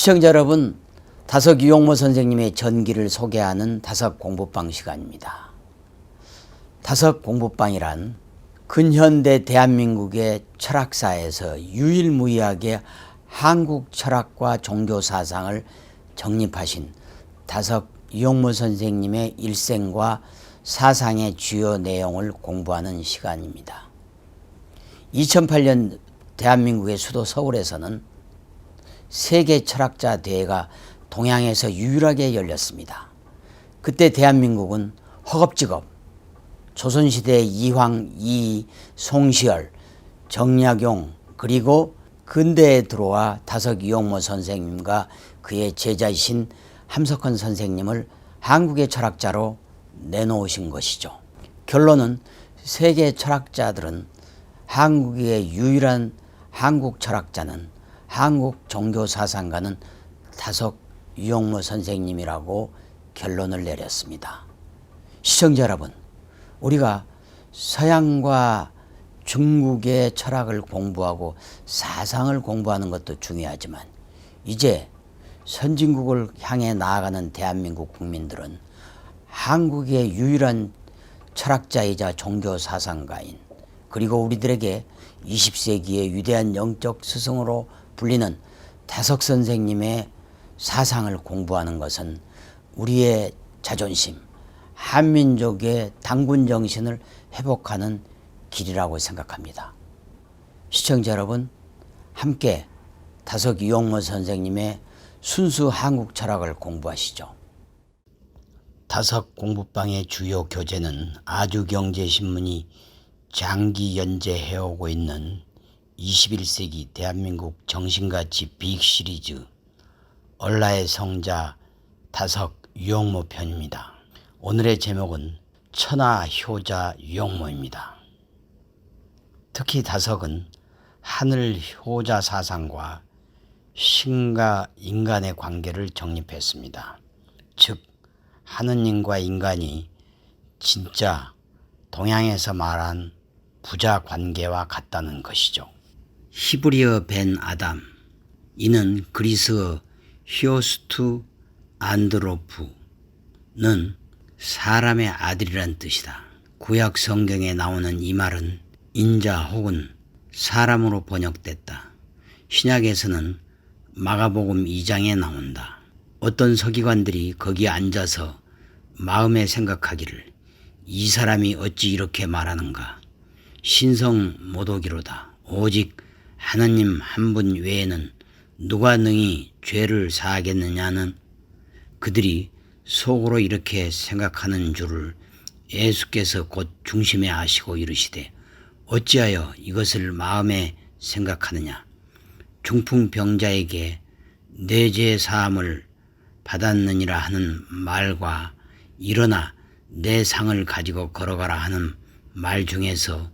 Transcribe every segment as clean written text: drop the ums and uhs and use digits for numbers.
시청자 여러분, 다석 유용모 선생님의 전기를 소개하는 다석 공부방 시간입니다. 다석 공부방이란 근현대 대한민국의 철학사에서 유일무이하게 한국 철학과 종교 사상을 정립하신 다석 유용모 선생님의 일생과 사상의 주요 내용을 공부하는 시간입니다. 2008년 대한민국의 수도 서울에서는 세계 철학자 대회가 동양에서 유일하게 열렸습니다. 그때 대한민국은 허겁지겁 조선시대의 이황, 이이, 송시열, 정약용 그리고 근대에 들어와 다석 유용모 선생님과 그의 제자이신 함석헌 선생님을 한국의 철학자로 내놓으신 것이죠. 결론은 세계 철학자들은 한국의 유일한 한국 철학자는 한국 종교사상가는 다석 유용모 선생님이라고 결론을 내렸습니다. 시청자 여러분, 우리가 서양과 중국의 철학을 공부하고 사상을 공부하는 것도 중요하지만 이제 선진국을 향해 나아가는 대한민국 국민들은 한국의 유일한 철학자이자 종교사상가인 그리고 우리들에게 20세기의 위대한 영적 스승으로 불리는 다석 선생님의 사상을 공부하는 것은 우리의 자존심, 한민족의 단군 정신을 회복하는 길이라고 생각합니다. 시청자 여러분, 함께 다석 유용모 선생님의 순수 한국 철학을 공부하시죠. 다석 공부방의 주요 교재는 아주경제신문이 장기 연재해오고 있는 21세기 대한민국 정신가치 비익 시리즈 얼라의 성자 다석 유용모 편입니다. 오늘의 제목은 천하 효자 유용모입니다. 특히 다석은 하늘 효자 사상과 신과 인간의 관계를 정립했습니다. 즉 하느님과 인간이 진짜 동양에서 말한 부자 관계와 같다는 것이죠. 히브리어 벤 아담, 이는 그리스어 히오스투 안드로프는 사람의 아들이란 뜻이다. 구약 성경에 나오는 이 말은 인자 혹은 사람으로 번역됐다. 신약에서는 마가복음 2장에 나온다. 어떤 서기관들이 거기에 앉아서 마음에 생각하기를 이 사람이 어찌 이렇게 말하는가. 신성 모독이로다. 오직 하나님 한 분 외에는 누가 능히 죄를 사하겠느냐는 그들이 속으로 이렇게 생각하는 줄을 예수께서 곧 중심에 아시고 이르시되 어찌하여 이것을 마음에 생각하느냐. 중풍병자에게 내 죄 사함을 받았느니라 하는 말과 일어나 내 상을 가지고 걸어가라 하는 말 중에서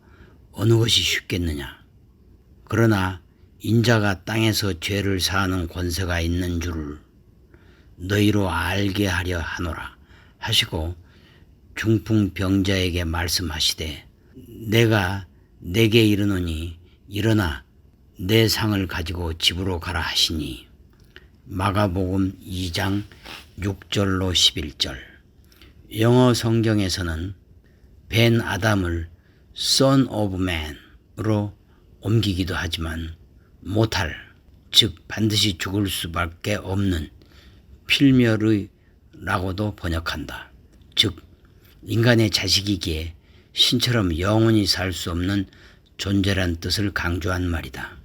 어느 것이 쉽겠느냐. 그러나 인자가 땅에서 죄를 사하는 권세가 있는 줄을 너희로 알게 하려 하노라 하시고 중풍병자에게 말씀하시되 내가 내게 이르노니 일어나 내 상을 가지고 집으로 가라 하시니 마가복음 2장 6절로 11절. 영어 성경에서는 벤 아담을 Son of Man으로 옮기기도 하지만 모탈, 즉 반드시 죽을 수밖에 없는 필멸의라고도 번역한다. 즉 인간의 자식이기에 신처럼 영원히 살 수 없는 존재란 뜻을 강조한 말이다.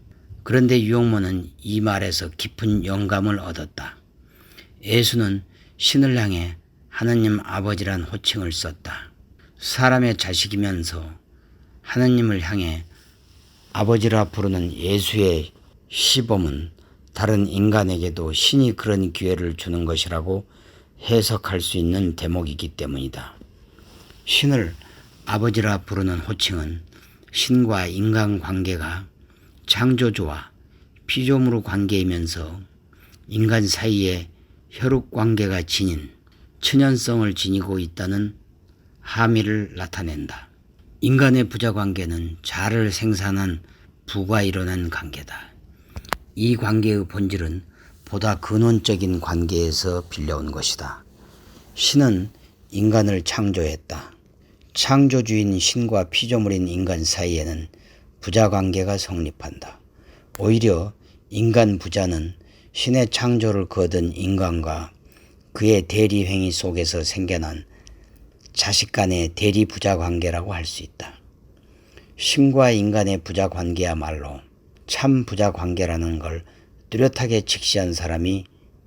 그런데 유용모는 이 말에서 깊은 영감을 얻었다. 예수는 신을 향해 하나님 아버지란 호칭을 썼다. 사람의 자식이면서 하나님을 향해 아버지라 부르는 예수의 시범은 다른 인간에게도 신이 그런 기회를 주는 것이라고 해석할 수 있는 대목이기 때문이다. 신을 아버지라 부르는 호칭은 신과 인간 관계가 창조주와 피조물 관계이면서 인간 사이에 혈육 관계가 지닌 천연성을 지니고 있다는 함의를 나타낸다. 인간의 부자 관계는 자를 생산한 부가 일어난 관계다. 이 관계의 본질은 보다 근원적인 관계에서 빌려온 것이다. 신은 인간을 창조했다. 창조주인 신과 피조물인 인간 사이에는 부자관계가 성립한다. 오히려 인간 부자는 신의 창조를 거둔 인간과 그의 대리행위 속에서 생겨난 자식 간의 대리 부자관계라고 할 수 있다. 신과 인간의 부자관계야말로 참 부자관계라는 걸 뚜렷하게 직시한 사람이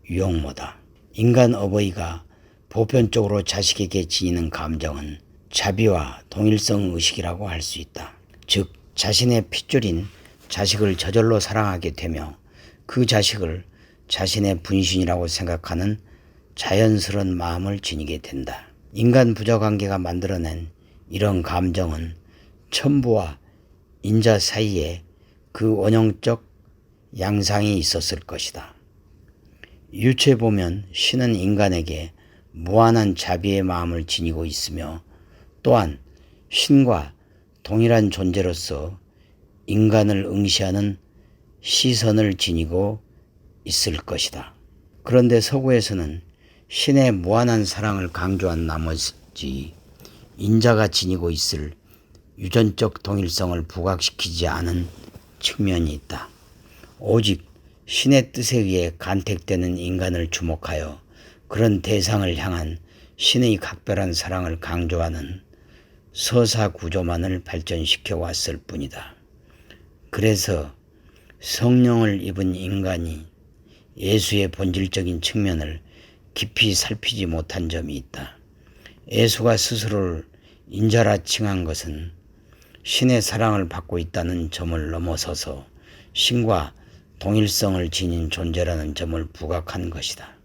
유영모다. 인간 어버이가 보편적으로 자식에게 지니는 감정은 자비와 동일성 의식이라고 할 수 있다. 즉 자신의 핏줄인 자식을 저절로 사랑하게 되며 그 자식을 자신의 분신이라고 생각하는 자연스러운 마음을 지니게 된다. 인간 부자관계가 만들어낸 이런 감정은 천부와 인자 사이에 그 원형적 양상이 있었을 것이다. 유추해 보면 신은 인간에게 무한한 자비의 마음을 지니고 있으며 또한 신과 동일한 존재로서 인간을 응시하는 시선을 지니고 있을 것이다. 그런데 서구에서는 신의 무한한 사랑을 강조한 나머지 인자가 지니고 있을 유전적 동일성을 부각시키지 않은 측면이 있다. 오직 신의 뜻에 의해 간택되는 인간을 주목하여 그런 대상을 향한 신의 각별한 사랑을 강조하는 서사 구조만을 발전시켜 왔을 뿐이다. 그래서 성령을 입은 인간이 예수의 본질적인 측면을 깊이 살피지 못한 점이 있다. 예수가 스스로를 인자라 칭한 것은 신의 사랑을 받고 있다는 점을 넘어서서 신과 동일성을 지닌 존재라는 점을 부각한 것이다.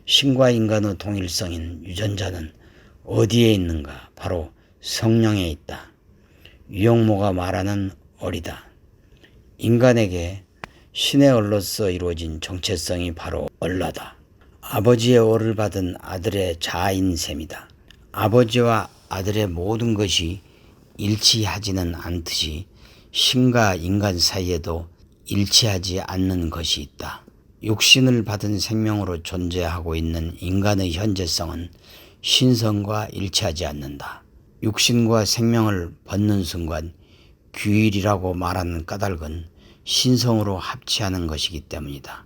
신과 인간의 동일성인 유전자는 어디에 있는가? 바로 성령에 있다. 유영모가 말하는 어리다. 인간에게 신의 얼로서 이루어진 정체성이 바로 얼라다. 아버지의 얼을 받은 아들의 자아인 셈이다. 아버지와 아들의 모든 것이 일치하지는 않듯이 신과 인간 사이에도 일치하지 않는 것이 있다. 육신을 받은 생명으로 존재하고 있는 인간의 현재성은 신성과 일치하지 않는다. 육신과 생명을 벗는 순간 규일이라고 말하는 까닭은 신성으로 합치하는 것이기 때문이다.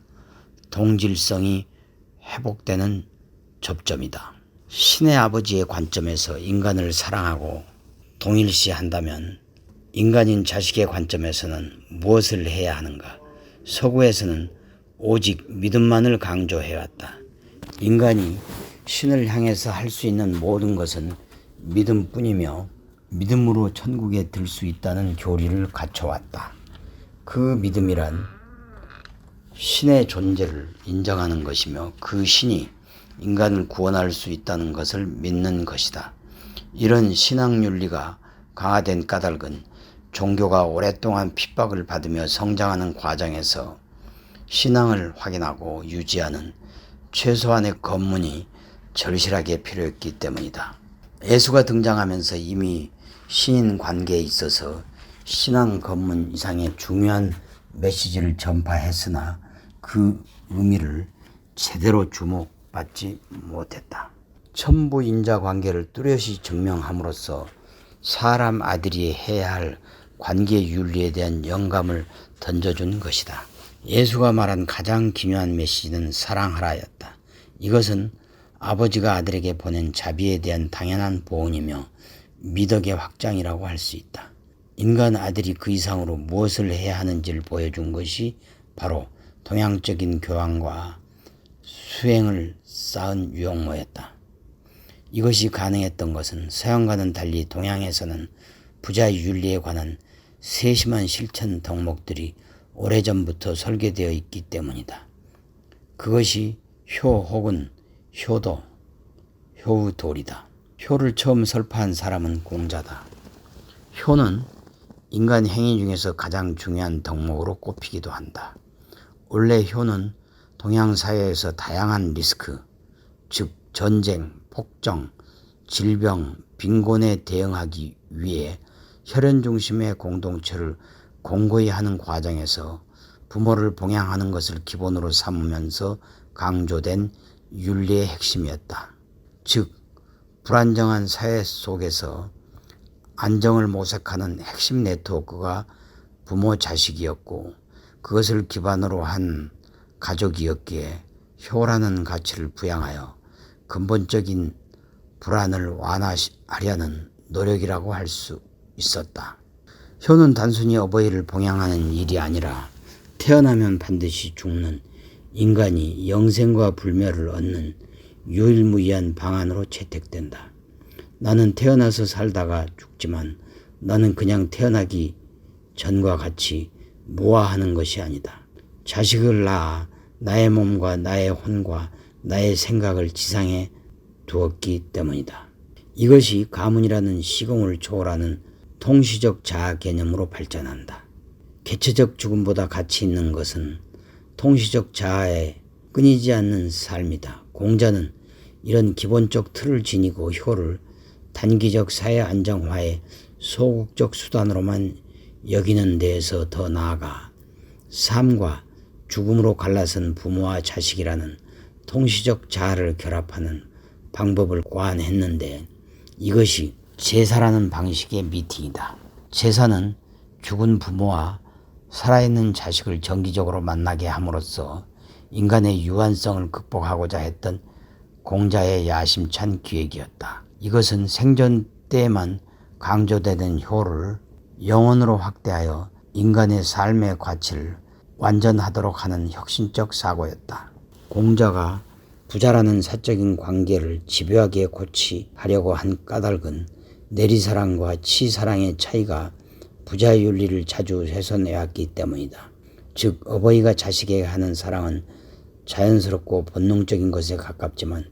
동질성이 회복되는 접점이다. 신의 아버지의 관점에서 인간을 사랑하고 동일시한다면 인간인 자식의 관점에서는 무엇을 해야 하는가? 서구에서는 오직 믿음만을 강조해왔다. 인간이 신을 향해서 할 수 있는 모든 것은 믿음뿐이며 믿음으로 천국에 들 수 있다는 교리를 갖춰왔다. 그 믿음이란 신의 존재를 인정하는 것이며 그 신이 인간을 구원할 수 있다는 것을 믿는 것이다. 이런 신앙윤리가 강화된 까닭은 종교가 오랫동안 핍박을 받으며 성장하는 과정에서 신앙을 확인하고 유지하는 최소한의 검문이 절실하게 필요했기 때문이다. 예수가 등장하면서 이미 신인 관계에 있어서 신앙 검문 이상의 중요한 메시지를 전파했으나 그 의미를 제대로 주목받지 못했다. 천부인자 관계를 뚜렷이 증명함으로써 사람 아들이 해야 할 관계 윤리에 대한 영감을 던져준 것이다. 예수가 말한 가장 기묘한 메시지는 사랑하라였다. 이것은 아버지가 아들에게 보낸 자비에 대한 당연한 보응이며 미덕의 확장이라고 할 수 있다. 인간 아들이 그 이상으로 무엇을 해야 하는지를 보여준 것이 바로 동양적인 교황과 수행을 쌓은 유영모였다. 이것이 가능했던 것은 서양과는 달리 동양에서는 부자 윤리에 관한 세심한 실천 덕목들이 오래전부터 설계되어 있기 때문이다. 그것이 효 혹은 효도, 효우돌이다. 효를 처음 설파한 사람은 공자다. 효는 인간 행위 중에서 가장 중요한 덕목으로 꼽히기도 한다. 원래 효는 동양 사회에서 다양한 리스크, 즉 전쟁, 폭정, 질병, 빈곤에 대응하기 위해 혈연 중심의 공동체를 공고히 하는 과정에서 부모를 봉양하는 것을 기본으로 삼으면서 강조된 윤리의 핵심이었다. 즉, 불안정한 사회 속에서 안정을 모색하는 핵심 네트워크가 부모 자식이었고, 그것을 기반으로 한 가족이었기에 효라는 가치를 부양하여 근본적인 불안을 완화하려는 노력이라고 할 수 있었다. 효는 단순히 어버이를 봉양하는 일이 아니라 태어나면 반드시 죽는 인간이 영생과 불멸을 얻는 유일무이한 방안으로 채택된다. 나는 태어나서 살다가 죽지만 나는 그냥 태어나기 전과 같이 무아하는 것이 아니다. 자식을 낳아 나의 몸과 나의 혼과 나의 생각을 지상에 두었기 때문이다. 이것이 가문이라는 시공을 초월하는 통시적 자아 개념으로 발전한다. 개체적 죽음보다 가치 있는 것은 통시적 자아의 끊이지 않는 삶이다. 공자는 이런 기본적 틀을 지니고 효를 단기적 사회 안정화의 소극적 수단으로만 여기는 데에서 더 나아가 삶과 죽음으로 갈라선 부모와 자식이라는 통시적 자아를 결합하는 방법을 고안했는데, 이것이 제사라는 방식의 미팅이다. 제사는 죽은 부모와 살아있는 자식을 정기적으로 만나게 함으로써 인간의 유한성을 극복하고자 했던 공자의 야심찬 기획이었다. 이것은 생전 때에만 강조되는 효를 영원으로 확대하여 인간의 삶의 가치를 완전하도록 하는 혁신적 사고였다. 공자가 부자라는 사적인 관계를 집요하게 고치하려고 한 까닭은 내리사랑과 치사랑의 차이가 부자의 윤리를 자주 훼손해왔기 때문이다. 즉, 어버이가 자식에게 하는 사랑은 자연스럽고 본능적인 것에 가깝지만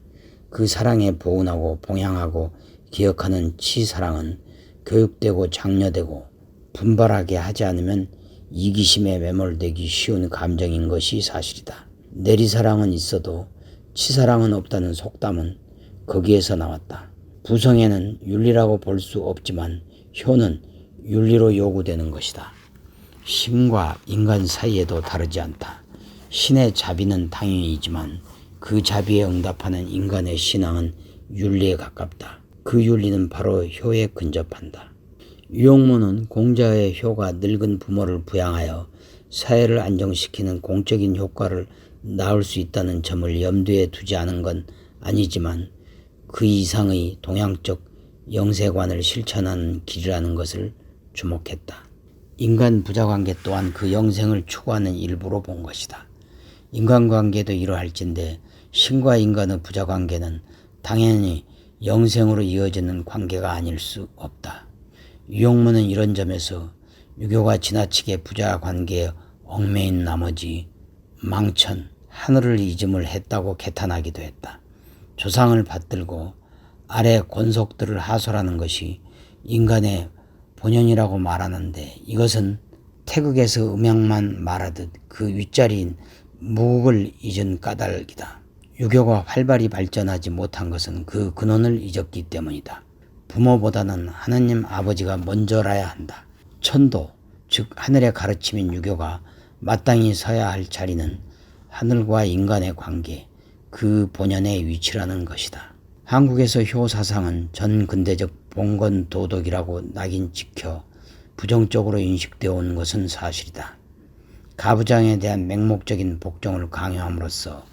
그 사랑에 보은하고 봉양하고 기억하는 치사랑은 교육되고 장려되고 분발하게 하지 않으면 이기심에 매몰되기 쉬운 감정인 것이 사실이다. 내리사랑은 있어도 치사랑은 없다는 속담은 거기에서 나왔다. 부성애는 윤리라고 볼 수 없지만 효는 윤리로 요구되는 것이다. 신과 인간 사이에도 다르지 않다. 신의 자비는 당연이지만 그 자비에 응답하는 인간의 신앙은 윤리에 가깝다. 그 윤리는 바로 효에 근접한다. 유용무는 공자의 효가 늙은 부모를 부양하여 사회를 안정시키는 공적인 효과를 낳을 수 있다는 점을 염두에 두지 않은 건 아니지만 그 이상의 동양적 영세관을 실천하는 길이라는 것을 주목했다. 인간 부자관계 또한 그 영생을 추구하는 일부로 본 것이다. 인간관계도 이러할진데 신과 인간의 부자관계는 당연히 영생으로 이어지는 관계가 아닐 수 없다. 유용무는 이런 점에서 유교가 지나치게 부자관계에 얽매인 나머지 망천, 하늘을 잊음을 했다고 개탄하기도 했다. 조상을 받들고 아래 권속들을 하소라는 것이 인간의 본연이라고 말하는데, 이것은 태극에서 음양만 말하듯 그 윗자리인 무극을 잊은 까닭이다. 유교가 활발히 발전하지 못한 것은 그 근원을 잊었기 때문이다. 부모보다는 하느님 아버지가 먼저라야 한다. 천도, 즉 하늘의 가르침인 유교가 마땅히 서야 할 자리는 하늘과 인간의 관계, 그 본연의 위치라는 것이다. 한국에서 효 사상은 전 근대적 봉건 도덕이라고 낙인 찍혀 부정적으로 인식되어 온 것은 사실이다. 가부장에 대한 맹목적인 복종을 강요함으로써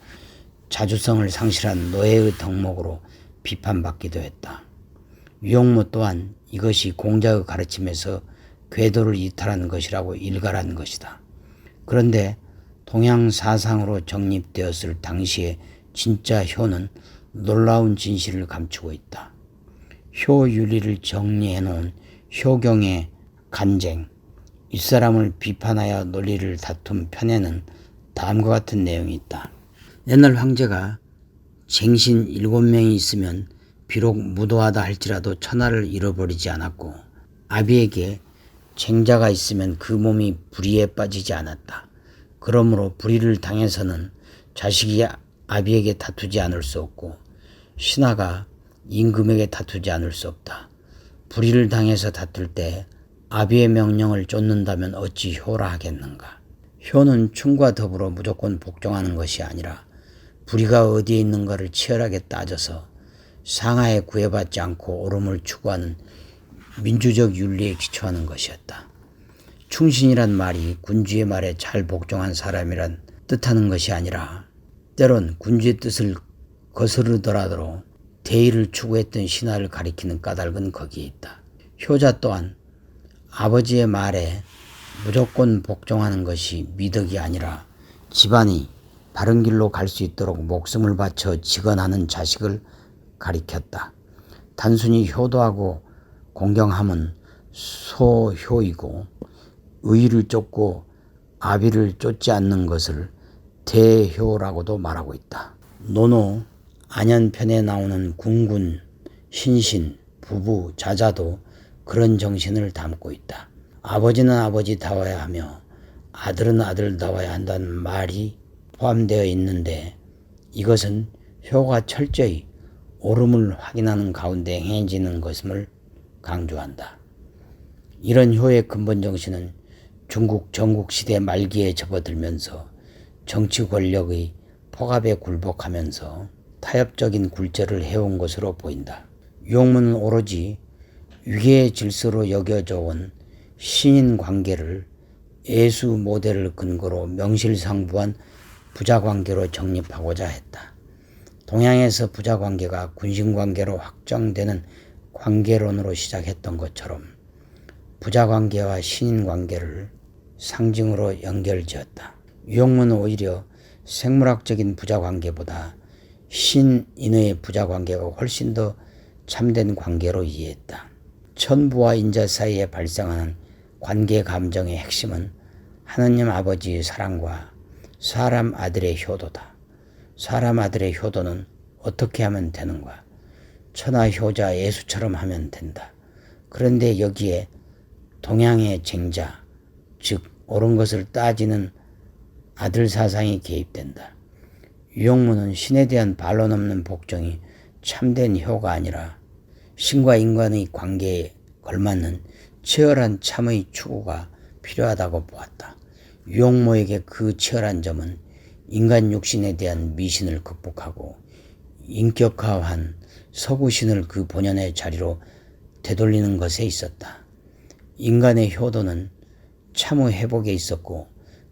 자주성을 상실한 노예의 덕목으로 비판받기도 했다. 유용무 또한 이것이 공자의 가르침에서 궤도를 이탈하는 것이라고 일갈한 것이다. 그런데 동양 사상으로 정립되었을 당시에 진짜 효는 놀라운 진실을 감추고 있다. 효윤리를 정리해놓은 효경의 간쟁, 윗사람을 비판하여 논리를 다툰 편에는 다음과 같은 내용이 있다. 옛날 황제가 쟁신 7명이 있으면 비록 무도하다 할지라도 천하를 잃어버리지 않았고, 아비에게 쟁자가 있으면 그 몸이 불의에 빠지지 않았다. 그러므로 불의를 당해서는 자식이 아비에게 다투지 않을 수 없고 신하가 임금에게 다투지 않을 수 없다. 불의를 당해서 다툴 때 아비의 명령을 쫓는다면 어찌 효라 하겠는가. 효는 춤과 더불어 무조건 복종하는 것이 아니라 불의가 어디에 있는가를 치열하게 따져서 상하에 구애받지 않고 옳음을 추구하는 민주적 윤리에 기초하는 것이었다. 충신이란 말이 군주의 말에 잘 복종한 사람이란 뜻하는 것이 아니라 때론 군주의 뜻을 거스르더라도 대의를 추구했던 신하를 가리키는 까닭은 거기에 있다. 효자 또한 아버지의 말에 무조건 복종하는 것이 미덕이 아니라 집안이 바른 길로 갈 수 있도록 목숨을 바쳐 직언하는 자식을 가리켰다. 단순히 효도하고 공경함은 소효이고 의의를 쫓고 아비를 쫓지 않는 것을 대효라고도 말하고 있다. 논어 안연편에 나오는 군군, 신신, 부부, 자자도 그런 정신을 담고 있다. 아버지는 아버지다워야 하며 아들은 아들다워야 한다는 말이 포함되어 있는데 이것은 효가 철저히 옳음을 확인하는 가운데 행해지는 것임을 강조한다. 이런 효의 근본 정신은 중국 전국시대 말기에 접어들면서 정치 권력의 폭압에 굴복하면서 타협적인 굴절을 해온 것으로 보인다. 유형문은 오로지 위계의 질서로 여겨져 온 신인 관계를 예수 모델을 근거로 명실상부한 부자관계로 정립하고자 했다. 동양에서 부자관계가 군신관계로 확장되는 관계론으로 시작했던 것처럼 부자관계와 신인관계를 상징으로 연결지었다. 유형문은 오히려 생물학적인 부자관계보다 신인의 부자관계가 훨씬 더 참된 관계로 이해했다. 천부와 인자 사이에 발생하는 관계 감정의 핵심은 하느님 아버지의 사랑과 사람 아들의 효도다. 사람 아들의 효도는 어떻게 하면 되는가? 천하 효자 예수처럼 하면 된다. 그런데 여기에 동양의 쟁자, 즉 옳은 것을 따지는 아들 사상이 개입된다. 유형문은 신에 대한 반론 없는 복종이 참된 효가 아니라 신과 인간의 관계에 걸맞는 치열한 참의 추구가 필요하다고 보았다. 유형모에게 그 치열한 점은 인간 육신에 대한 미신을 극복하고 인격화한 서구신을 그 본연의 자리로 되돌리는 것에 있었다. 인간의 효도는 참의 회복에 있었고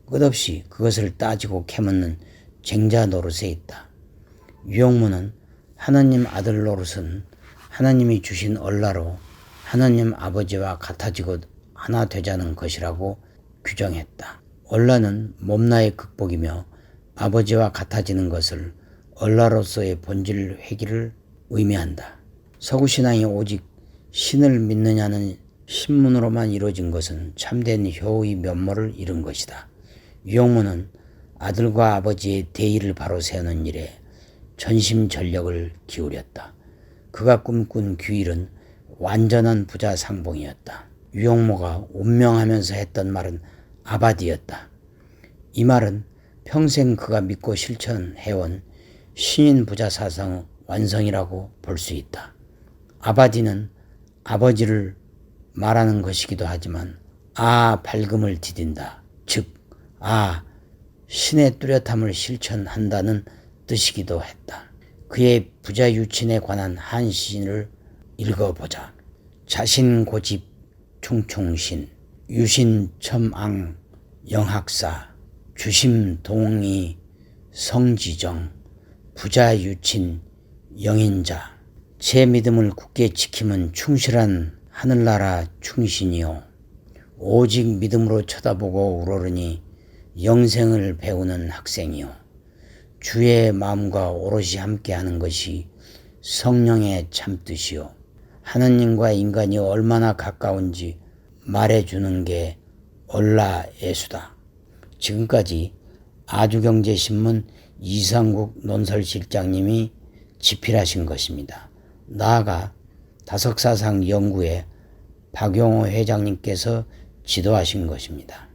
끝없이 그것을 따지고 캐묻는 쟁자 노릇에 있다. 유형문은 하나님 아들 노릇은 하나님이 주신 얼라로 하나님 아버지와 같아지고 하나 되자는 것이라고 규정했다. 얼라는 몸나의 극복이며 아버지와 같아지는 것을 얼라로서의 본질 회귀를 의미한다. 서구신앙이 오직 신을 믿느냐는 신문으로만 이루어진 것은 참된 효의 면모를 잃은 것이다. 유형문은 아들과 아버지의 대의를 바로 세우는 일에 전심전력을 기울였다. 그가 꿈꾼 규일은 완전한 부자 상봉이었다. 유형모가 운명하면서 했던 말은 아바디였다. 이 말은 평생 그가 믿고 실천해온 신인 부자 사상의 완성이라고 볼 수 있다. 아바디는 아버지를 말하는 것이기도 하지만 밝음을 디딘다. 즉 신의 뚜렷함을 실천한다는 뜻이기도 했다. 그의 부자 유친에 관한 한 시인을 읽어보자. 자신고집 충충신, 유신첨앙 영학사, 주심동이 성지정, 부자유친 영인자. 제 믿음을 굳게 지킴은 충실한 하늘나라 충신이요. 오직 믿음으로 쳐다보고 우러르니 영생을 배우는 학생이요. 주의 마음과 오롯이 함께하는 것이 성령의 참뜻이요. 하느님과 인간이 얼마나 가까운지 말해주는 게 얼라 예수다. 지금까지 아주경제신문 이상국 논설실장님이 집필하신 것입니다. 나아가 다석사상 연구에 박용호 회장님께서 지도하신 것입니다.